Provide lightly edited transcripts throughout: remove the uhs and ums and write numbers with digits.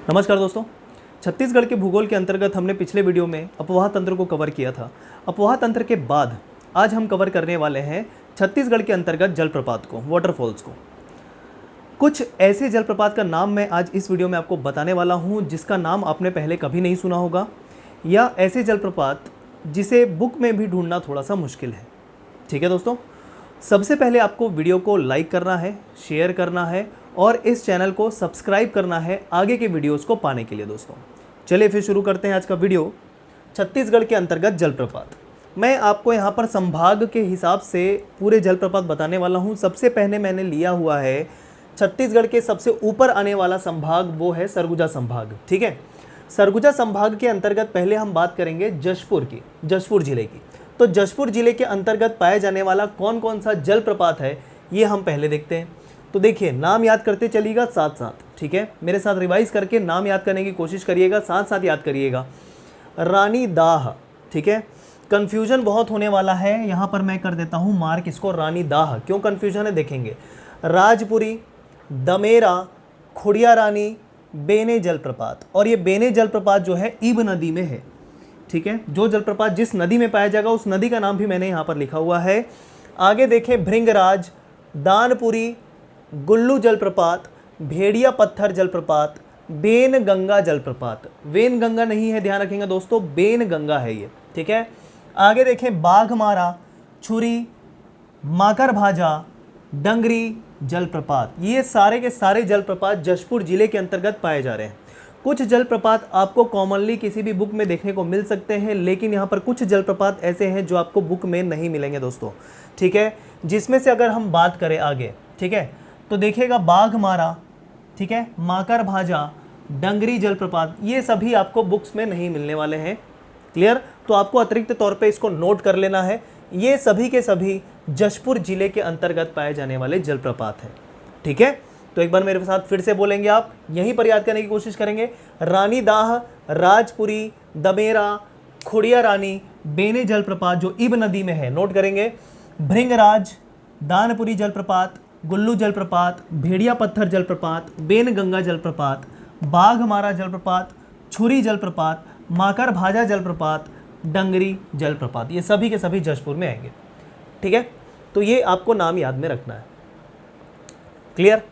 नमस्कार दोस्तों। छत्तीसगढ़ के भूगोल के अंतर्गत हमने पिछले वीडियो में अपवाह तंत्र को कवर किया था। अपवाह तंत्र के बाद आज हम कवर करने वाले हैं छत्तीसगढ़ के अंतर्गत जलप्रपात को, वाटरफॉल्स को। कुछ ऐसे जलप्रपात का नाम मैं आज इस वीडियो में आपको बताने वाला हूं जिसका नाम आपने पहले कभी नहीं सुना होगा, या ऐसे जलप्रपात जिसे बुक में भी ढूंढना थोड़ा सा मुश्किल है। ठीक है दोस्तों, सबसे पहले आपको वीडियो को लाइक करना है, शेयर करना है और इस चैनल को सब्सक्राइब करना है आगे के वीडियोस को पाने के लिए। दोस्तों चलिए फिर शुरू करते हैं आज का वीडियो। छत्तीसगढ़ के अंतर्गत जलप्रपात, मैं आपको यहाँ पर संभाग के हिसाब से पूरे जलप्रपात बताने वाला हूँ। सबसे पहले मैंने लिया हुआ है छत्तीसगढ़ के सबसे ऊपर आने वाला संभाग, वो है सरगुजा संभाग। ठीक है, सरगुजा संभाग के अंतर्गत पहले हम बात करेंगे जशपुर की, जशपुर जिले की। तो जशपुर जिले के अंतर्गत पाया जाने वाला कौन कौन सा जलप्रपात है ये हम पहले देखते हैं। तो देखिए, नाम याद करते चलिएगा साथ साथ। ठीक है, मेरे साथ रिवाइज करके नाम याद करने की कोशिश करिएगा, साथ साथ याद करिएगा। रानी दाह, ठीक है, कन्फ्यूजन बहुत होने वाला है, यहाँ पर मैं कर देता हूँ मार्क इसको रानी दाह। क्यों कन्फ्यूजन है देखेंगे। राजपुरी, दमेरा, खुड़िया रानी, बेने जलप्रपात, और ये बेने जलप्रपात जो है ईब नदी में है। ठीक है, जो जलप्रपात जिस नदी में पाया जाएगा उस नदी का नाम भी मैंने यहाँ पर लिखा हुआ है। आगे देखें, भृंगराज, दानपुरी, गुल्लू जलप्रपात, भेड़िया पत्थर जलप्रपात, बेन गंगा जलप्रपात। वेन गंगा नहीं है, ध्यान रखेंगे दोस्तों, बेन गंगा है ये। ठीक है, आगे देखें, बाघमारा, छुरी, माकर भाजा, डंगरी जलप्रपात। ये सारे के सारे जलप्रपात जशपुर जिले के अंतर्गत पाए जा रहे हैं। कुछ जलप्रपात आपको कॉमनली किसी भी बुक में देखने को मिल सकते हैं, लेकिन यहाँ पर कुछ जलप्रपात ऐसे हैं जो आपको बुक में नहीं मिलेंगे दोस्तों। ठीक है, जिसमें से अगर हम बात करें आगे, ठीक है, तो देखिएगा बाघमारा, ठीक है, माकर भाजा, डंगरी जलप्रपात, ये सभी आपको बुक्स में नहीं मिलने वाले हैं। क्लियर, तो आपको अतिरिक्त तौर पे इसको नोट कर लेना है। ये सभी के सभी जशपुर जिले के अंतर्गत पाए जाने वाले जलप्रपात हैं। ठीक है, तो एक बार मेरे साथ फिर से बोलेंगे, आप यहीं पर याद करने की कोशिश करेंगे। रानी दाह, राजपुरी, दमेरा, खुड़िया रानी, बेने जलप्रपात जो ईब नदी में है, नोट करेंगे। भृंगराज, दानपुरी जलप्रपात, गुल्लू जलप्रपात, भेड़िया पत्थर जलप्रपात, बेन गंगा जलप्रपात, बाघमारा जलप्रपात, छुरी जलप्रपात, माकर भाजा जलप्रपात, डंगरी जलप्रपात, ये सभी के सभी जशपुर में आएंगे। ठीक है, तो ये आपको नाम याद में रखना है। क्लियर,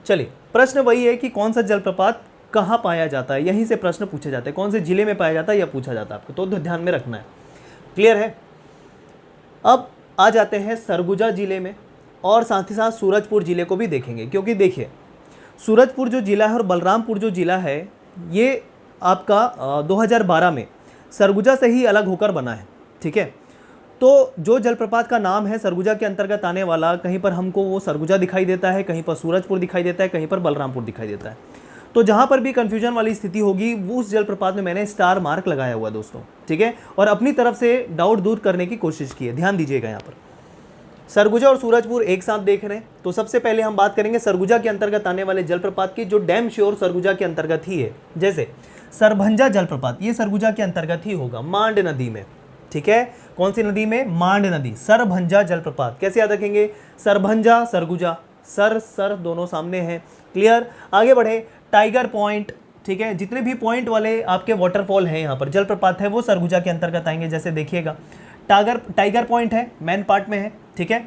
चलिए, प्रश्न वही है कि कौन सा जलप्रपात कहाँ पाया जाता है, यहीं से प्रश्न पूछे जाते हैं। कौन से जिले में पाया जाता है या पूछा जाता है आपको, तो ध्यान में रखना है। क्लियर है। अब आ जाते हैं सरगुजा जिले में, और साथ ही साथ सूरजपुर जिले को भी देखेंगे, क्योंकि देखिए सूरजपुर जो जिला है और बलरामपुर जो जिला है, ये आपका 2012 में सरगुजा से ही अलग होकर बना है। ठीक है, तो जो जलप्रपात का नाम है सरगुजा के अंतर्गत आने वाला, कहीं पर हमको वो सरगुजा दिखाई देता है, कहीं पर सूरजपुर दिखाई देता है, कहीं पर बलरामपुर दिखाई देता है। तो जहाँ पर भी कन्फ्यूजन वाली स्थिति होगी वो उस जलप्रपात में मैंने स्टार मार्क लगाया हुआ दोस्तों। ठीक है, और अपनी तरफ से डाउट दूर करने की कोशिश की है, ध्यान दीजिएगा। यहाँ पर सरगुजा और सूरजपुर एक साथ देख रहे हैं, तो सबसे पहले हम बात करेंगे सरगुजा के अंतर्गत आने वाले जलप्रपात की, जो डैम श्योर सरगुजा के अंतर्गत ही है। जैसे सरभंजा जलप्रपात, ये सरगुजा के अंतर्गत ही होगा, मांड नदी में। ठीक है, कौन सी नदी में? मांड नदी, सरभंजा जलप्रपात। कैसे याद रखेंगे? सरभंजा, सरगुजा, सर दोनों सामने हैं। क्लियर, आगे बढ़े। टाइगर पॉइंट, ठीक है, जितने भी पॉइंट वाले आपके वाटरफॉल हैं, यहाँ पर जलप्रपात है, वो सरगुजा के अंतर्गत आएंगे। जैसे देखिएगा, टाइगर पॉइंट है, मेन पार्ट में है। ठीक है,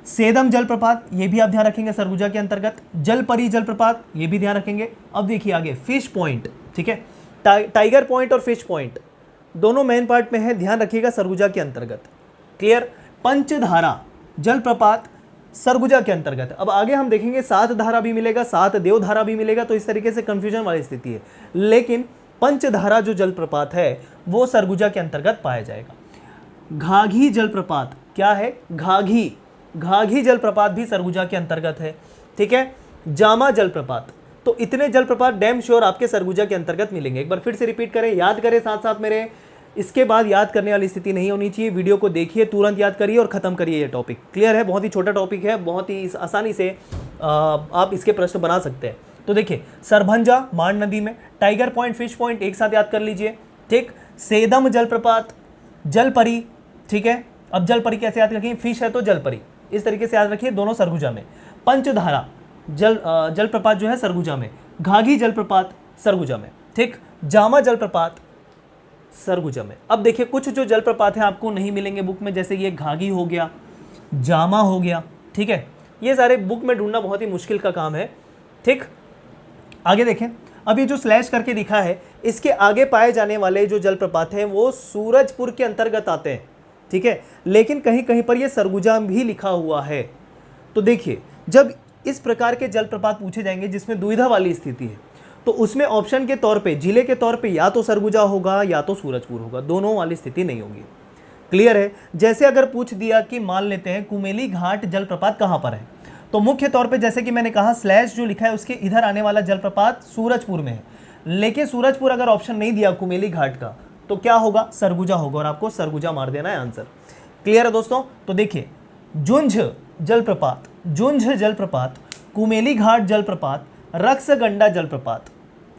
सेदम जलप्रपात, ये भी आप ध्यान रखेंगे, सरगुजा के अंतर्गत। जलपरी जलप्रपात, ये भी ध्यान रखेंगे। अब देखिए आगे, फिश पॉइंट, ठीक है, टाइगर पॉइंट और फिश पॉइंट दोनों मेन पार्ट में है, ध्यान रखिएगा, सरगुजा के अंतर्गत। क्लियर, पंचधारा जलप्रपात सरगुजा के अंतर्गत। अब आगे हम देखेंगे सात धारा भी मिलेगा, सात देवधारा भी मिलेगा, तो इस तरीके से कंफ्यूजन वाली स्थिति है। लेकिन पंचधारा जो जलप्रपात है वो सरगुजा के अंतर्गत पाया जाएगा। घाघी जलप्रपात, क्या है? घाघी जलप्रपात भी सरगुजा के अंतर्गत है। ठीक है, जामा जलप्रपात, तो इतने जलप्रपात डैम श्योर आपके सरगुजा के अंतर्गत मिलेंगे। एक बार फिर से रिपीट करें, याद करें साथ साथ मेरे, इसके बाद याद करने वाली स्थिति नहीं होनी चाहिए। वीडियो को देखिए, तुरंत याद करिए और खत्म करिए ये टॉपिक। क्लियर है, बहुत ही छोटा टॉपिक है, बहुत ही आसानी से आप इसके प्रश्न बना सकते हैं। तो देखिए, सरभंजा मांड नदी में, टाइगर पॉइंट, फिश पॉइंट एक साथ याद कर लीजिए। ठीक, सेदम जलप्रपात, जलपरी, ठीक है, अब जलपरी कैसे याद रखेंगे? फिश है तो जलपरी, इस तरीके से याद रखिए, दोनों सरगुजा में। पंचधारा जलप्रपात जो है सरगुजा में, घाघी जलप्रपात सरगुजा में, ठीक। जामा जलप्रपात सरगुजा में। अब देखिए कुछ जो जलप्रपात हैं आपको नहीं मिलेंगे बुक में, जैसे ये घाघी हो गया, जामा हो गया, ठीक है। ये सारे बुक में ढूंढना बहुत ही मुश्किल का काम है, ठीक। आगे देखें, अब ये जो स्लैश करके दिखा है इसके आगे पाए जाने वाले जो जलप्रपात हैं वो सूरजपुर के अंतर्गत आते हैं, ठीक है, लेकिन कहीं कहीं पर ये सरगुजा भी लिखा हुआ है। तो देखिए जब इस प्रकार के जलप्रपात पूछे जाएंगे जिसमें दुविधा वाली स्थिति है तो उसमें ऑप्शन के तौर पे, जिले के तौर पे या तो सरगुजा होगा या तो सूरजपुर होगा, दोनों वाली स्थिति नहीं होगी। क्लियर है। जैसे अगर पूछ दिया कि मान लेते हैं कुमेली घाट जलप्रपात कहाँ पर है, तो मुख्य तौर पे जैसे कि मैंने कहा स्लैश जो लिखा है उसके इधर आने वाला जलप्रपात सूरजपुर में है, लेकिन सूरजपुर अगर ऑप्शन नहीं दिया कुमेली घाट का तो क्या होगा, सरगुजा होगा, और आपको सरगुजा मार देना है आंसर। क्लियर है दोस्तों। तो देखिए जुंझ जलप्रपात, जुंझ जलप्रपात, कुमेली घाट जलप्रपात, रक्सगंडा जलप्रपात,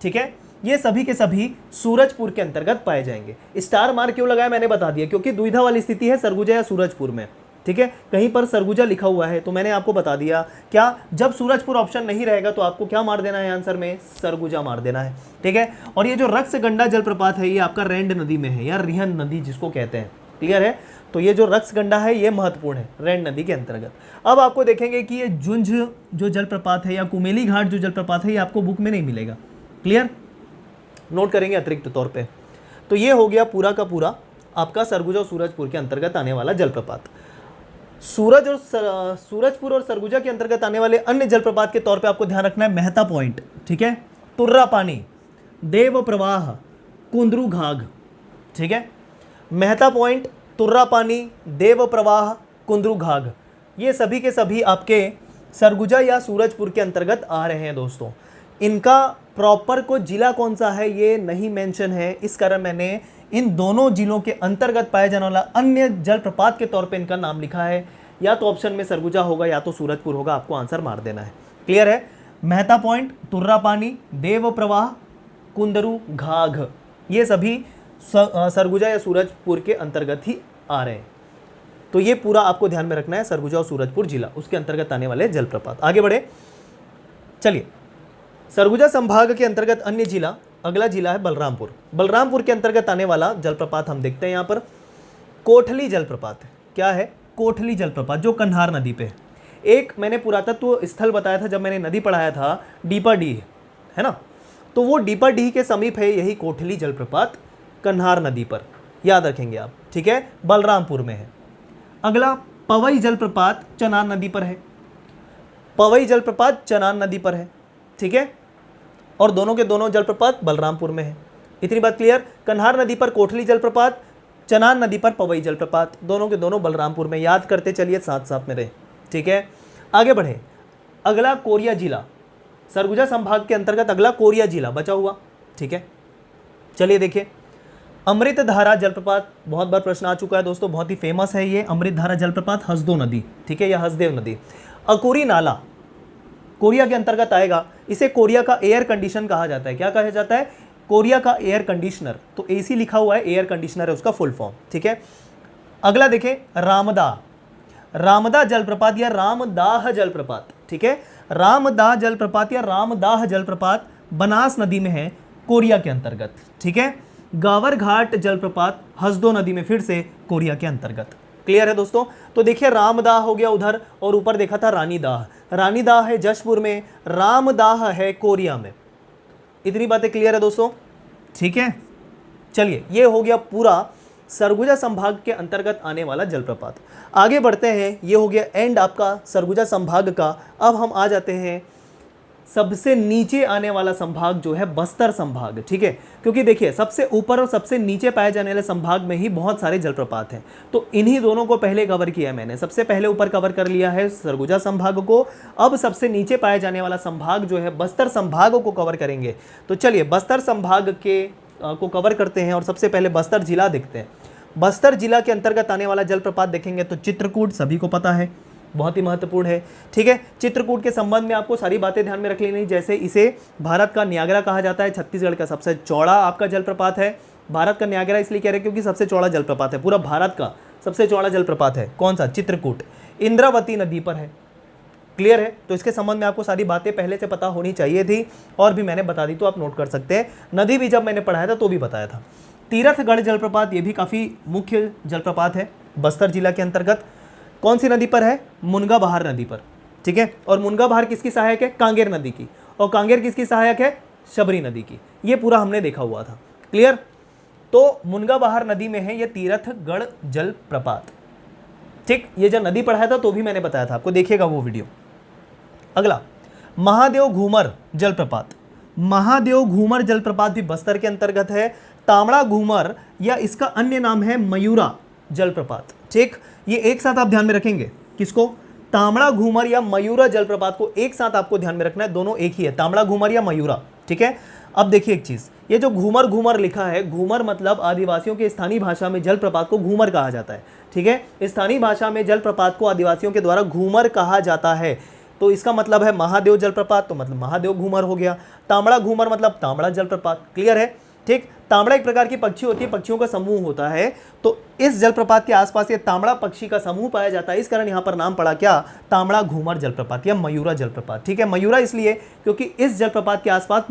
ठीक है, ये सभी के सभी सूरजपुर के अंतर्गत पाए जाएंगे। स्टार मार्क क्यों लगाया मैंने बता दिया, क्योंकि दुविधा वाली स्थिति है सरगुजा या सूरजपुर में, ठीक है। कहीं पर सरगुजा लिखा हुआ है तो मैंने आपको बता दिया क्या, जब सूरजपुर ऑप्शन नहीं रहेगा तो आपको क्या मार देना है आंसर में, सरगुजा मार देना है, ठीक है। और ये जो रक्सगंडा जलप्रपात है ये आपका रैंड नदी में है या रिहन नदी जिसको कहते हैं, क्लियर है। तो ये जो रक्सगंडा है ये महत्वपूर्ण है रैंड नदी के अंतर्गत। अब आपको देखेंगे कि ये जुंझ जो जलप्रपात है या कुमेली घाट जो जलप्रपात है ये आपको बुक में नहीं मिलेगा, क्लियर, नोट करेंगे अतिरिक्त तौर पे। तो ये हो गया पूरा का पूरा आपका सरगुजा और सूरजपुर के अंतर्गत आने वाला जलप्रपात। सूरजपुर और सरगुजा के अंतर्गत आने वाले अन्य जलप्रपात के तौर पे आपको ध्यान रखना है मेहता पॉइंट, ठीक है, तुर्रा पानी, देव प्रवाह, कुंदरू घाघ, ठीक है। मेहता पॉइंट, तुर्रा पानी, देव प्रवाह, कुंदरू घाघ, ये सभी के सभी आपके सरगुजा या सूरजपुर के अंतर्गत आ रहे हैं दोस्तों। इनका प्रॉपर को जिला कौन सा है ये नहीं मेंशन है, इस कारण मैंने इन दोनों जिलों के अंतर्गत पाए जाने वाला अन्य जलप्रपात के तौर पे इनका नाम लिखा है। या तो ऑप्शन में सरगुजा होगा या तो सूरजपुर होगा, आपको आंसर मार देना है। क्लियर है। मेहता पॉइंट, तुर्रा पानी, देव प्रवाह, कुंदरू घाघ, ये सभी सरगुजा या सूरजपुर के अंतर्गत ही आ रहे हैं। तो ये पूरा आपको ध्यान में रखना है, सरगुजा और सूरजपुर जिला उसके अंतर्गत आने वाले जलप्रपात। आगे बढ़े, चलिए सरगुजा संभाग के अंतर्गत अन्य जिला, अगला जिला है बलरामपुर। बलरामपुर के अंतर्गत आने वाला जलप्रपात हम देखते हैं यहाँ पर कोठली जलप्रपात है। क्या है, कोठली जलप्रपात जो कन्हार नदी पे है। एक मैंने पुरातत्व स्थल बताया था जब मैंने नदी पढ़ाया था, डीपाडीह है ना, तो वो डीपाडीह के समीप है यही कोठली जलप्रपात कन्हार नदी पर, याद रखेंगे आप, ठीक है, बलरामपुर में है। अगला पवई जलप्रपात चनान नदी पर है, पवई जलप्रपात चनान नदी पर है, ठीक है, और दोनों के दोनों जलप्रपात बलरामपुर में है। इतनी बात क्लियर। कन्हार नदी पर कोठली जलप्रपात, चनान नदी पर पवई जलप्रपात, दोनों के दोनों बलरामपुर में, याद करते चलिए साथ साथ में रहे, ठीक है। आगे बढ़े, अगला कोरिया जिला, सरगुजा संभाग के अंतर्गत अगला कोरिया जिला बचा हुआ, ठीक है। चलिए देखिए अमृतधारा जलप्रपात, बहुत बार प्रश्न आ चुका है दोस्तों, बहुत ही फेमस है ये अमृतधारा जलप्रपात, हसदो नदी, ठीक है, या हसदेव नदी। अकुरी नाला कोरिया के अंतर्गत आएगा, इसे कोरिया का एयर कंडीशन कहा जाता है। क्या कहा जाता है, कोरिया का एयर कंडीशनर, तो एसी लिखा हुआ है, एयर कंडीशनर है उसका फुल फॉर्म, ठीक है। अगला देखें रामदा, रामदा जलप्रपात या रामदाह जलप्रपात, ठीक है, रामदाह जलप्रपात या रामदाह जलप्रपात बनास नदी में है, कोरिया के अंतर्गत, ठीक है। गावर घाट जलप्रपात हसदो नदी में, फिर से कोरिया के अंतर्गत। क्लियर है दोस्तों। तो देखिए रामदाह हो गया उधर, और ऊपर देखा था रानीदाह, रानीदाह है जशपुर में, रामदाह है कोरिया में। इतनी बातें क्लियर है दोस्तों, ठीक है। चलिए ये हो गया पूरा सरगुजा संभाग के अंतर्गत आने वाला जलप्रपात। आगे बढ़ते हैं, ये हो गया एंड आपका सरगुजा संभाग का। अब हम आ जाते हैं सबसे नीचे आने वाला संभाग जो है बस्तर संभाग, ठीक है, क्योंकि देखिए सबसे ऊपर और सबसे नीचे पाए जाने वाले संभाग में ही बहुत सारे जलप्रपात हैं, तो इन्हीं दोनों को पहले कवर किया है मैंने। सबसे पहले ऊपर कवर कर लिया है सरगुजा संभाग को, अब सबसे नीचे पाए जाने वाला संभाग जो है बस्तर संभाग को कवर करेंगे। तो चलिए बस्तर संभाग के को कवर करते हैं और सबसे पहले बस्तर जिला देखते हैं। बस्तर जिला के अंतर्गत आने वाला जलप्रपात देखेंगे तो चित्रकूट, सभी को पता है, बहुत ही महत्वपूर्ण है, ठीक है। चित्रकूट के संबंध में आपको सारी बातें ध्यान में रख लेनी, जैसे इसे भारत का न्यागरा कहा जाता है, छत्तीसगढ़ का सबसे चौड़ा आपका जलप्रपात है। भारत का न्यागरा इसलिए कह रहे हैं क्योंकि सबसे चौड़ा जलप्रपात है, पूरा भारत का सबसे चौड़ा जलप्रपात है। कौन सा, चित्रकूट, इंद्रावती नदी पर है, क्लियर है? तो इसके संबंध में आपको सारी बातें पहले से पता होनी चाहिए थी और भी मैंने बता दी तो आप नोट कर सकते हैं। नदी भी जब मैंने पढ़ाया था तो भी बताया था। तीरथगढ़ जलप्रपात, ये भी काफ़ी मुख्य जलप्रपात है बस्तर जिला के अंतर्गत। कौन सी नदी पर है? मुनगा बहार नदी पर, ठीक है। और मुनगा बहार किसकी सहायक है? कांगेर नदी की। और कांगेर किसकी सहायक है? शबरी नदी की। ये पूरा हमने देखा हुआ था, क्लियर। तो मुनगा बहार नदी में है ये तीरथगढ़ जलप्रपात, ठीक। ये जब नदी पढ़ाया था तो भी मैंने बताया था आपको, देखिएगा वो वीडियो। अगला महादेव घूमर जलप्रपात। महादेव घूमर जलप्रपात भी बस्तर के अंतर्गत है। तामड़ा घूमर या इसका अन्य नाम है मयूरा जलप्रपात, ठीक। ये एक साथ आप ध्यान में रखेंगे, किसको? तामड़ा घूमर या मयूरा जलप्रपात को एक साथ आपको ध्यान में रखना है, दोनों एक ही है, तामड़ा घूमर या मयूरा, ठीक है। अब देखिए एक चीज, ये जो घूमर घूमर लिखा है, घूमर मतलब आदिवासियों के स्थानीय भाषा में जलप्रपात को घूमर कहा जाता है, ठीक है। स्थानीय भाषा में जलप्रपात को आदिवासियों के द्वारा घूमर कहा जाता है। तो इसका मतलब है महादेव जलप्रपात, तो मतलब महादेव घूमर हो गया। तांबड़ा घूमर मतलब तांबड़ा जलप्रपात, क्लियर है, ठीक। तांबड़ा एक प्रकार की पक्षी होती है, पक्षियों का समूह होता है। तो इस जलप्रपात के आसपास ये तांबड़ा पक्षी का समूह पाया जाता है, इस कारण यहाँ पर नाम पड़ा क्या? तांबड़ा घूमर जलप्रपात या मयूरा जलप्रपात, ठीक है। मयूरा इसलिए क्योंकि इस जलप्रपात के आसपास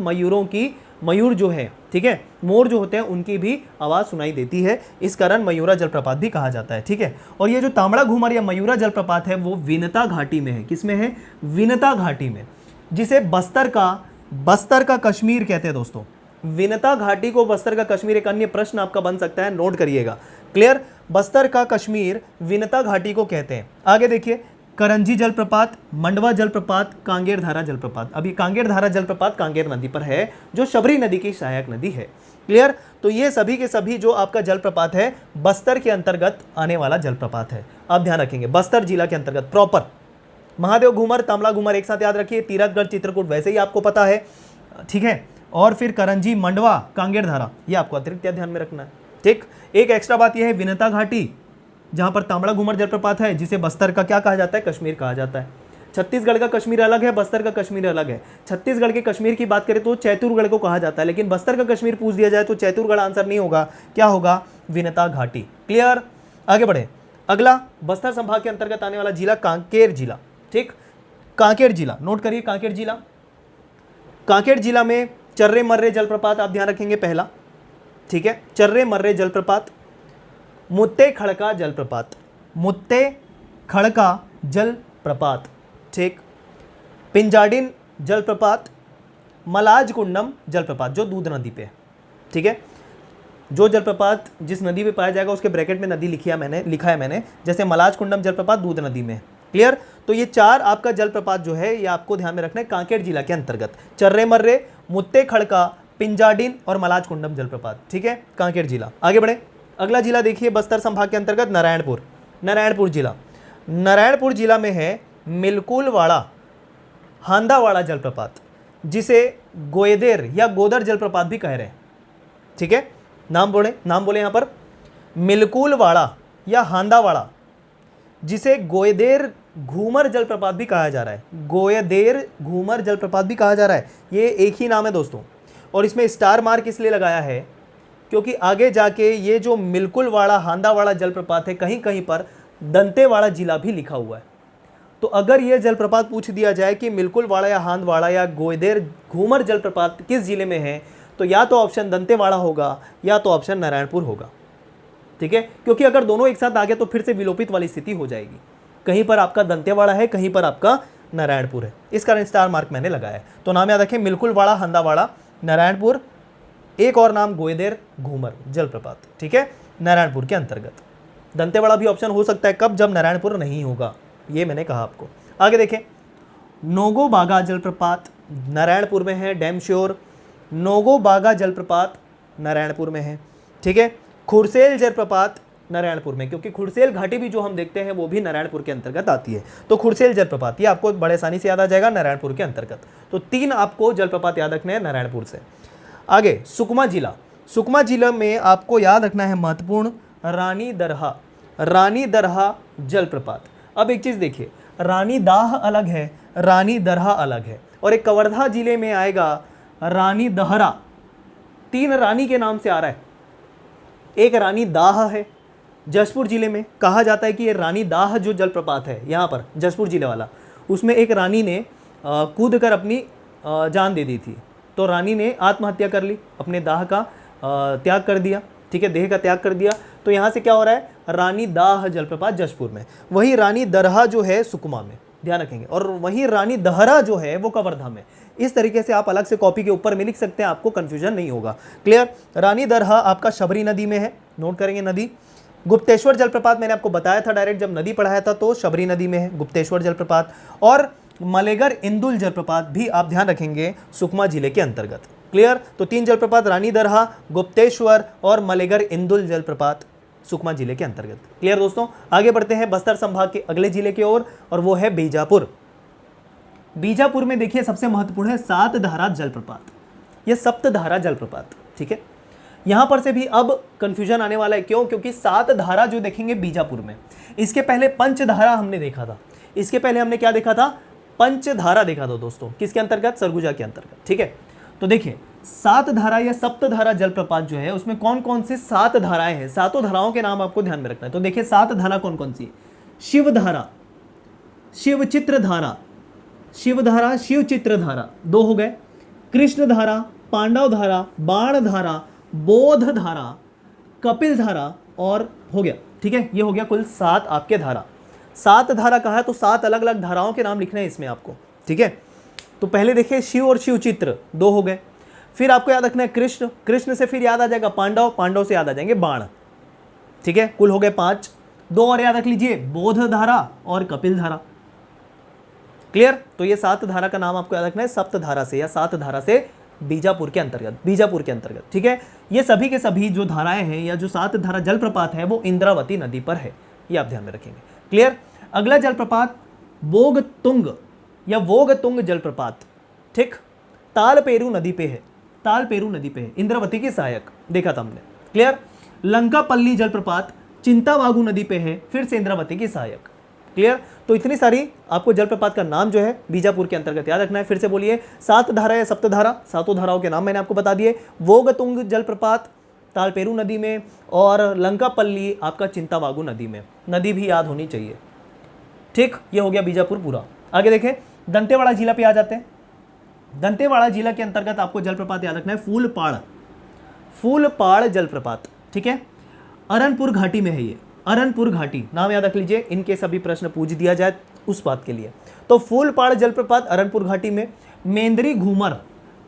मयूर जो है, ठीक है, मोर जो होते हैं उनकी भी आवाज़ सुनाई देती है, इस कारण मयूरा जलप्रपात भी कहा जाता है, ठीक है। और ये जो तांबड़ा घूमर या मयूरा जलप्रपात है वो विनता घाटी में है। किसमें है? विनता घाटी में, जिसे बस्तर का कश्मीर कहते हैं दोस्तों। विनता घाटी को बस्तर का कश्मीर, एक अन्य प्रश्न आपका बन सकता है, नोट करिएगा, क्लियर। बस्तर का कश्मीर विनता घाटी को कहते हैं। आगे देखिए, करंजी जलप्रपात, मंडवा जलप्रपात, कांगेर धारा जलप्रपात। अभी कांगेर धारा जलप्रपात कांगेर नदी पर है, जो शबरी नदी की सहायक नदी है, क्लियर। तो ये सभी के सभी जो आपका जलप्रपात है बस्तर के अंतर्गत आने वाला जलप्रपात है, आप ध्यान रखेंगे, बस्तर जिला के अंतर्गत प्रॉपर। महादेव घूमर, तांबड़ा घूमर एक साथ याद रखिए। तीरथगढ़ चित्रकूट वैसे ही आपको पता है, ठीक है। और फिर करंजी, मंडवा, कांगेर धारा, ये आपको अतिरिक्त ध्यान में रखना है, ठीक। एक एक्स्ट्रा बात यह है, विनता घाटी जहां पर तांबड़ा घूमर जलप्रपात है, जिसे बस्तर का क्या कहा जाता है? कश्मीर कहा जाता है। छत्तीसगढ़ का कश्मीर अलग है, बस्तर का कश्मीर अलग है। छत्तीसगढ़ के कश्मीर की बात करें तो चैतुरगढ़ को कहा जाता है, लेकिन बस्तर का कश्मीर पूछ दिया जाए तो चैतुरगढ़ आंसर नहीं होगा, क्या होगा? विनता घाटी, क्लियर। आगे बढ़े, अगला बस्तर संभाग के अंतर्गत आने वाला जिला कांकेर जिला, ठीक। कांकेर जिला नोट करिए, कांकेर जिला। कांकेर जिला में चर्रे मर्रे जलप्रपात आप ध्यान रखेंगे पहला, ठीक है। चर्रे मर्रे जलप्रपात, मुत्ते खड़का जलप्रपात, मुत्ते खड़का जलप्रपात, ठीक। पिंजाडिन जलप्रपात, मलाज कुंडम जलप्रपात जो दूध नदी पे है, ठीक है। जो जलप्रपात जिस नदी पे पाया जाएगा उसके ब्रैकेट में नदी लिखा है मैंने, जैसे मलाज कुंडम जलप्रपात दूध नदी में, क्लियर। तो ये चार आपका जलप्रपात जो है ये आपको ध्यान में रखना है कांकेर जिला के अंतर्गत। चर्रे मर्रे, मुत्ते खड़का, पिंजाडिन और मलाज कुंडम जलप्रपात, ठीक है, कांकेर जिला। आगे बढ़े, अगला जिला देखिए बस्तर संभाग के अंतर्गत नारायणपुर जिला। नारायणपुर जिला में है मिलकुलवाड़ा हांदावाड़ा जलप्रपात, जिसे गोयदेर या गोदर जलप्रपात भी कह रहे हैं, ठीक है। नाम बोले यहाँ पर, मिलकुलवाड़ा या हांदावाड़ा, जिसे गोयदेर घूमर जलप्रपात भी कहा जा रहा है। गोयदेर घूमर जलप्रपात भी कहा जा रहा है, ये एक ही नाम है दोस्तों। और इसमें स्टार मार्क इसलिए लगाया है क्योंकि आगे जाके ये जो मिलकुलवाड़ा हांदावाड़ा जलप्रपात है कहीं कहीं पर दंतेवाड़ा जिला भी लिखा हुआ है। तो अगर ये जलप्रपात पूछ दिया जाए कि मिलकुलवाड़ा या हांदवाड़ा या गोयदेर घूमर जलप्रपात किस जिले में है, तो या तो ऑप्शन दंतेवाड़ा होगा या तो ऑप्शन नारायणपुर होगा, ठीक है। क्योंकि अगर दोनों एक साथ आ गए तो फिर से विलोपित वाली स्थिति हो जाएगी, कहीं पर आपका दंतेवाड़ा है, कहीं पर आपका नारायणपुर है, इस कारण स्टार मार्क मैंने लगाया है। तो नाम याद रखें, मिलकुलवाड़ा हांदावाड़ा नारायणपुर, एक और नाम गोयदेर घूमर जलप्रपात, ठीक है, नारायणपुर के अंतर्गत। दंतेवाड़ा भी ऑप्शन हो सकता है, कब? जब नारायणपुर नहीं होगा, ये मैंने कहा आपको। आगे देखें, नोगो बागा जलप्रपात नारायणपुर में है, डैम श्योर। नोगो बागा जलप्रपात नारायणपुर में है, ठीक है। खुरसेल जलप्रपात नारायणपुर में, क्योंकि खुरसेल घाटी भी जो हम देखते हैं वो भी नारायणपुर के अंतर्गत आती है। तो खुरसेल जलप्रपात ये आपको बड़े आसानी से याद आ जाएगा, नारायणपुर के अंतर्गत। तो 3 आपको जलप्रपात याद रखने हैं नारायणपुर से। आगे सुकमा जिला में आपको याद रखना है महत्वपूर्ण, रानी दरहा जलप्रपात। अब एक चीज देखिए, रानी दाह अलग है, रानी दरहा अलग है, और एक कवर्धा जिले में आएगा रानी दहरा। 3 रानी के नाम से आ रहा है। एक रानी दाह है जसपुर जिले में, कहा जाता है कि ये रानी दाह जो जलप्रपात है यहाँ पर जसपुर जिले वाला, उसमें एक रानी ने कूद कर अपनी जान दे दी थी। तो रानी ने आत्महत्या कर ली, अपने दाह का त्याग कर दिया, ठीक है, देह का त्याग कर दिया। तो यहाँ से क्या हो रहा है, रानी दाह जलप्रपात जशपुर में, वहीं रानी दरहा जो है सुकमा में, ध्यान रखेंगे, और वहीं रानी दहरा जो है वो कवर्धा में। इस तरीके से आप अलग से कॉपी के ऊपर में लिख सकते हैं, आपको कंफ्यूजन नहीं होगा। क्लियर। रानी दरहा आपका शबरी नदी में है, नोट करेंगे नदी। गुप्तेश्वर जलप्रपात मैंने आपको बताया था डायरेक्ट जब नदी पढ़ाया था, तो शबरी नदी में है गुप्तेश्वर जलप्रपात। और मलेगर इंदुल जलप्रपात भी आप ध्यान रखेंगे सुकमा जिले के अंतर्गत। क्लियर। तो 3 जलप्रपात, रानी दरहा, गुप्तेश्वर और मलेगर इंदुल जलप्रपात सुकमा जिले के अंतर्गत। क्लियर दोस्तों। आगे बढ़ते हैं बस्तर संभाग के अगले जिले की ओर, और वो है बीजापुर। बीजापुर में देखिए सबसे महत्वपूर्ण है सातधारा जलप्रपात, यह सप्तधारा जलप्रपात, ठीक है। यहां पर से भी अब कंफ्यूजन आने वाला है, क्यों? क्योंकि सातधारा जो देखेंगे बीजापुर में, इसके पहले पंचधारा हमने देखा था। इसके पहले हमने क्या देखा था, पंचधारा देखा था दोस्तों, किसके अंतर्गत, सरगुजा के अंतर्गत, ठीक है। तो देखिए सातधारा या सप्तधारा जलप्रपात जो है उसमें कौन कौन से 7 धाराएं हैं, 7 धाराओं के नाम आपको ध्यान में रखना है। तो देखिए 7 धारा कौन कौन सी, शिवधारा, शिवचित्रधारा, शिवधारा, शिवचित्रधारा 2 हो गए, कृष्णधारा, पांडव धारा, बाण धारा, बोध धारा, कपिल धारा, और हो गया, ठीक है। ये हो गया कुल 7 आपके धारा। 7 धारा कहा है तो 7 अलग अलग धाराओं के नाम लिखने हैं इसमें आपको, ठीक है। तो पहले देखिए शिव और शिवचित्र 2 हो गए, फिर आपको याद रखना है कृष्ण, कृष्ण से फिर याद आ जाएगा पांडव, पांडव से याद आ जाएंगे बाण, ठीक है। कुल हो गए 5। 2 और याद रख लीजिए, बोध धारा और कपिल धारा। क्लियर। तो ये 7 धारा का नाम आपको याद रखना है सप्तधारा से या 7 धारा से बीजापुर के अंतर्गत, बीजापुर के अंतर्गत, ठीक है। ये सभी के सभी जो धाराएं हैं या जो 7 धारा जलप्रपात है वो इंद्रावती नदी पर है, ये आप ध्यान में रखेंगे। क्लियर। अगला जलप्रपात बोगतुंग या वोगतुंग जलप्रपात, ठीक, तालपेरू नदी पे है, तालपेरू नदी पे है, इंद्रावती की सहायक, देखा था हमने। क्लियर। लंकापल्ली जलप्रपात चिंतावागु नदी पे है, फिर से इंद्रावती की सहायक। क्लियर। तो इतनी सारी आपको जलप्रपात का नाम जो है बीजापुर के अंतर्गत याद रखना है। फिर से बोलिए, 7 धारा या सप्तधारा, 7 धाराओं के नाम मैंने आपको बता दिए। वोगतुंग जलप्रपात तालपेरू नदी में, और लंकापल्ली आपका चिंतावागु नदी में, नदी भी याद होनी चाहिए, ठीक। ये हो गया बीजापुर पूरा। आगे देखें दंतेवाड़ा जिला पे आ जाते हैं। दंतेवाड़ा जिला के अंतर्गत आपको जलप्रपात याद रखना है फूलपाड़, फूलपाड़ जलप्रपात, ठीक है। अरनपुर घाटी में है ये, अरनपुर घाटी नाम याद रख लीजिए, इनके सभी प्रश्न पूछ दिया जाए उस बात के लिए। तो फूलपाड़ जलप्रपात अरनपुर घाटी में। मेंदरी घूमर,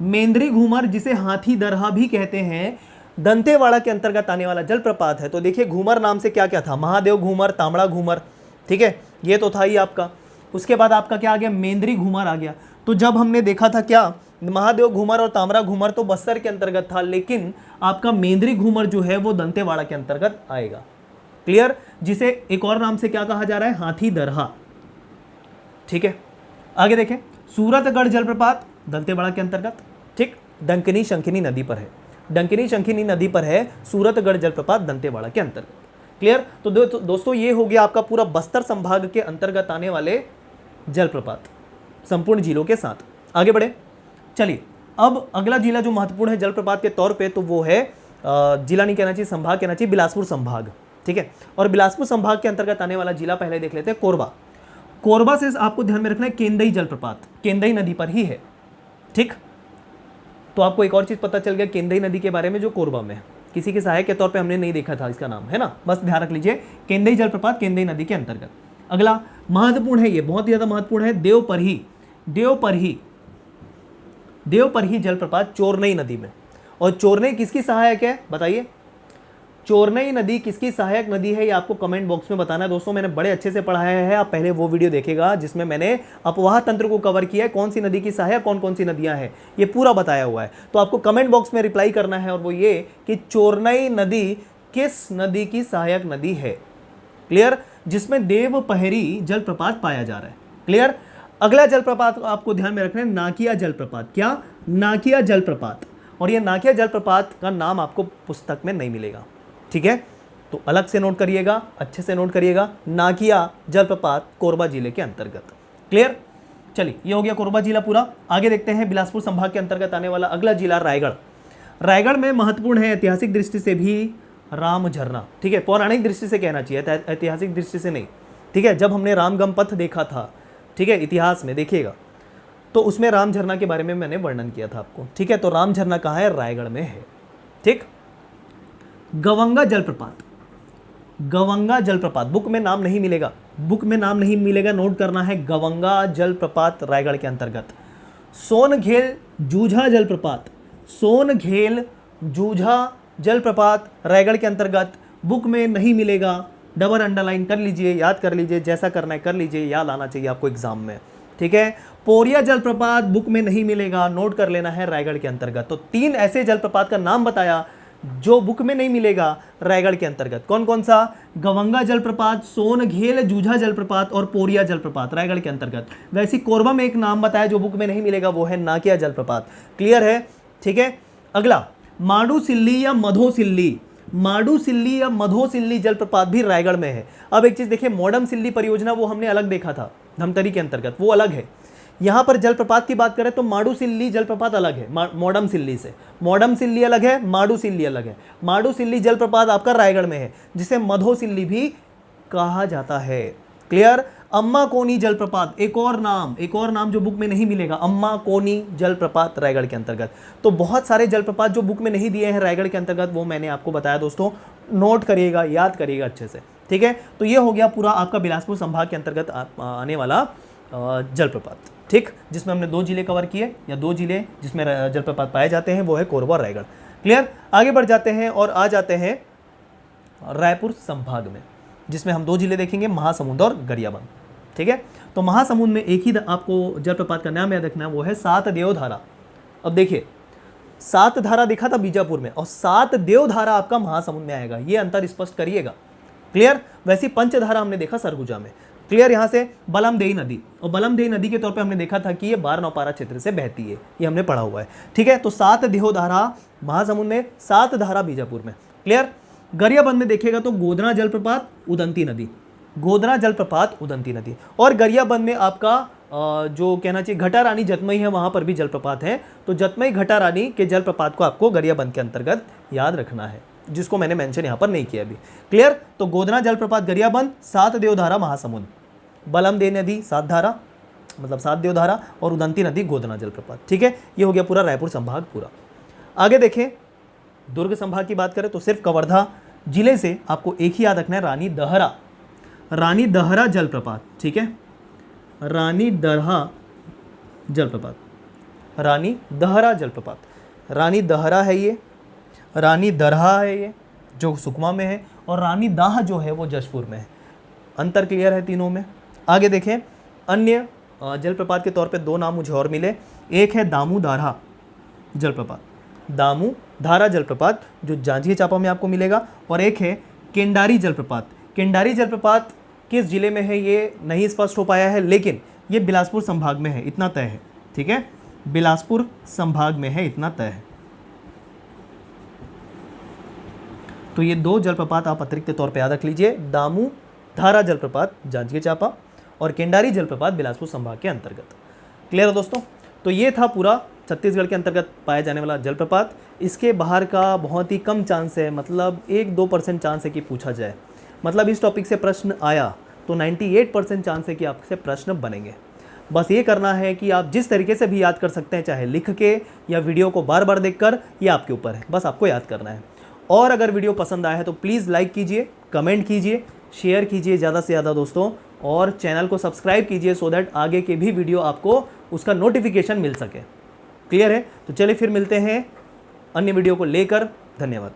मेंदरी घूमर जिसे हाथी दरहा भी कहते हैं, दंतेवाड़ा के अंतर्गत आने वाला जलप्रपात है। तो देखिए घूमर नाम से क्या क्या था, महादेव घूमर, तांबड़ा घूमर, ठीक है, ये तो था ही आपका। उसके बाद आपका क्या आ गया, मेंदरी घूमर आ गया। तो जब हमने देखा था क्या, महादेव घूमर और तांबड़ा घूमर तो बस्तर के अंतर्गत था, लेकिन आपका मेंदरी घूमर जो है वो दंतेवाड़ा के अंतर्गत आएगा। क्लियर। जिसे एक और नाम से क्या कहा जा रहा है, हाथी दरहा, ठीक है। आगे देखें सूरतगढ़ जलप्रपात दंतेवाड़ा के अंतर्गत, ठीक, डंकिनी शंखिनी नदी पर है, डंकिनी शंखिनी नदी पर है सूरतगढ़ जलप्रपात दंतेवाड़ा के अंतर्गत। क्लियर। तो दोस्तों ये हो गया आपका पूरा बस्तर संभाग के अंतर्गत आने वाले जलप्रपात संपूर्ण जिलों के साथ। आगे बढ़े, चलिए अब अगला जिला जो महत्वपूर्ण है जलप्रपात के तौर पे, तो वो है जिला नहीं कहना चाहिए, संभाग कहना चाहिए, बिलासपुर संभाग, ठीक है। और बिलासपुर संभाग के अंतर्गत आने वाला जिला पहले देख लेते हैं कोरबा। कोरबा से आपको ध्यान में रखना है केंदई जलप्रपात, केंदई नदी पर ही है, ठीक। तो आपको एक और चीज पता चल गया केंदई नदी के बारे में जो कोरबा में है, किसी के सहायक के तौर पे हमने नहीं देखा था इसका नाम, है ना, बस ध्यान रख लीजिए केंदई जलप्रपात केंदई नदी के अंतर्गत। अगला महत्वपूर्ण है, ये बहुत ही ज्यादा महत्वपूर्ण है, देवपरही, देवपरही, देवपरही जलप्रपात चोरनई नदी में। और चोरनई किसकी सहायक है बताइए, चोरनई नदी किसकी सहायक नदी है, ये आपको कमेंट बॉक्स में बताना है दोस्तों। मैंने बड़े अच्छे से पढ़ाया है, आप पहले वो वीडियो देखेगा जिसमें मैंने अपवाह तंत्र को कवर किया है, कौन सी नदी की सहायक कौन कौन सी नदियां हैं, ये पूरा बताया हुआ है। तो आपको कमेंट बॉक्स में रिप्लाई करना है, और वो ये कि चोरनई नदी किस नदी की सहायक नदी है। क्लियर। जिसमें देवपहरी जलप्रपात पाया जा रहा है। क्लियर। अगला जलप्रपात आपको ध्यान में रखना है नाकिया जलप्रपात, क्या, नाकिया जलप्रपात। और ये नाकिया जलप्रपात का नाम आपको पुस्तक में नहीं मिलेगा, ठीक है, तो अलग से नोट करिएगा, अच्छे से नोट करिएगा, नाकिया जलप्रपात कोरबा जिले के अंतर्गत। क्लियर। चलिए ये हो गया कोरबा जिला पूरा। आगे देखते हैं बिलासपुर संभाग के अंतर्गत आने वाला अगला जिला रायगढ़। रायगढ़ में महत्वपूर्ण है ऐतिहासिक दृष्टि से भी राम झरना, ठीक है, पौराणिक दृष्टि से कहना चाहिए, ऐतिहासिक दृष्टि से नहीं, ठीक है। जब हमने रामगम पथ देखा था ठीक है, इतिहास में देखिएगा तो उसमें राम झरना के बारे में मैंने वर्णन किया था आपको। ठीक है, तो राम झरना कहाँ है? रायगढ़ में है। ठीक। गवंगा जलप्रपात, गवंगा जलप्रपात बुक में नाम नहीं मिलेगा, बुक में नाम नहीं मिलेगा, नोट करना है। गवंगा जलप्रपात रायगढ़ के अंतर्गत। सोनघेल जूझा जलप्रपात, सोनघेल जूझा जलप्रपात रायगढ़ के अंतर्गत, बुक में नहीं मिलेगा। डबल अंडरलाइन कर लीजिए, याद कर लीजिए, जैसा करना है कर लीजिए, याद आना चाहिए आपको एग्जाम में। ठीक है, पोरिया जलप्रपात बुक में नहीं मिलेगा, नोट कर लेना है, रायगढ़ के अंतर्गत। तो 3 ऐसे जलप्रपात का नाम बताया जो बुक में नहीं मिलेगा रायगढ़ के अंतर्गत। कौन कौन सा? गवंगा जलप्रपात, सोनघेल जूझा जलप्रपात और पोरिया जलप्रपात रायगढ़ के अंतर्गत। वैसे कोरबा में एक नाम बताया जो बुक में नहीं मिलेगा, वो है नाकिया जलप्रपात। क्लियर है? ठीक है। अगला माडूसिल्ली या मधोसिल्ली, माडूसिल्ली या मधोसिल्ली जलप्रपात भी रायगढ़ में है। अब एक चीज देखिए, मोडम सिल्ली परियोजना वो हमने अलग देखा था धमतरी के अंतर्गत, वो अलग है। यहाँ पर जलप्रपात की बात करें तो माडूसिल्ली जलप्रपात अलग है मोडम सिल्ली से। मोडम सिल्ली अलग है, माडूसिल्ली अलग है। माडूसिल्ली जलप्रपात आपका रायगढ़ में है, जिसे मधोसिल्ली भी कहा जाता है। क्लियर? अम्मा कोनी जलप्रपात एक और नाम जो बुक में नहीं मिलेगा, अम्मा कोनी जलप्रपात रायगढ़ के अंतर्गत। तो बहुत सारे जलप्रपात जो बुक में नहीं दिए हैं रायगढ़ के अंतर्गत, वो मैंने आपको बताया दोस्तों, नोट करिएगा, याद करिएगा अच्छे से। ठीक है, तो ये हो गया पूरा आपका बिलासपुर संभाग के अंतर्गत आने वाला जलप्रपात। ठीक, जिसमें हमने 2 जिले कवर किए, या 2 जिले जिसमें जलप्रपात पाए जाते हैं, वो है कोरबा और रायगढ़। क्लियर? आगे बढ़ जाते हैं और आ जाते हैं रायपुर संभाग में, जिसमें हम 2 जिले देखेंगे, महासमुंद और गरियाबंद। ठीक है, तो महासमुंद में एक ही आपको जलप्रपात का नाम याद रखना है, वो है सात देवधारा। अब देखिए, सात धारा देखा था बीजापुर में, और सात देवधारा आपका महासमुंद में आएगा, ये अंतर स्पष्ट करिएगा। क्लियर? वैसी पंचधारा हमने देखा सरगुजा में। क्लियर? यहाँ से बलमदेई नदी, और बलमदेई नदी के तौर पे हमने देखा था कि ये बारनौपारा क्षेत्र से बहती है, ये हमने पढ़ा हुआ है। ठीक है, तो 7 देवधारा महासमुंद में, 7 धारा बीजापुर में। क्लियर? गरियाबंद में देखिएगा तो गोदना जलप्रपात, उदंती नदी, गोदना जलप्रपात, उदंती नदी। और गरियाबंद में आपका जो कहना चाहिए घटा रानी जतमई है, वहां पर भी जलप्रपात है। तो जतमई घटा रानी के जलप्रपात को आपको गरियाबंद के अंतर्गत याद रखना है, जिसको मैंने मेंशन यहाँ पर नहीं किया अभी। क्लियर? तो गोदना जलप्रपात गरियाबंद, 7 देवधारा महासमुंद, बलमदेई नदी 7 धारा, मतलब 7 देवधारा, और उदंती नदी गोदना जलप्रपात। ठीक है, ये हो गया पूरा रायपुर संभाग पूरा। आगे देखें, दुर्ग संभाग की बात करें तो सिर्फ कवर्धा जिले से आपको एक ही याद रखना है, रानी दहरा, रानी दहरा जलप्रपात। ठीक है, रानी दरहा जलप्रपात, रानी दहरा जलप्रपात, रानी दहरा है ये, रानी दरहा है ये जो सुकमा में है, और रानी दाह जो है वो जशपुर में है। अंतर क्लियर है तीनों में? आगे देखें, अन्य जलप्रपात के तौर पे 2 नाम मुझे और मिले। एक है दामू धारा जलप्रपात, दामू धारा जलप्रपात जो जांजगीर चांपा में आपको मिलेगा, और एक है केंडारी जलप्रपात। केंडारी जलप्रपात किस जिले में है ये नहीं स्पष्ट हो पाया है, लेकिन ये बिलासपुर संभाग में है, इतना तय है। ठीक है, बिलासपुर संभाग में है, इतना तय है। तो ये 2 जलप्रपात आप अतिरिक्त तौर पे याद रख लीजिए, दामू धारा जलप्रपात जांजगीर चांपा और केंडारी जलप्रपात बिलासपुर संभाग के अंतर्गत। क्लियर है दोस्तों? तो ये था पूरा छत्तीसगढ़ के अंतर्गत पाया जाने वाला जलप्रपात। इसके बाहर का बहुत ही कम चांस है, मतलब 1-2% चांस है कि पूछा जाए। मतलब इस टॉपिक से प्रश्न आया तो 98% चांस है कि आपसे प्रश्न बनेंगे। बस ये करना है कि आप जिस तरीके से भी याद कर सकते हैं, चाहे लिख के या वीडियो को बार बार देखकर, ये आपके ऊपर है, बस आपको याद करना है। और अगर वीडियो पसंद आया है तो प्लीज़ लाइक कीजिए, कमेंट कीजिए, शेयर कीजिए ज़्यादा से ज़्यादा दोस्तों, और चैनल को सब्सक्राइब कीजिए सो दैट आगे के भी वीडियो आपको उसका नोटिफिकेशन मिल सके। क्लियर है? तो चलिए फिर मिलते हैं अन्य वीडियो को लेकर। धन्यवाद।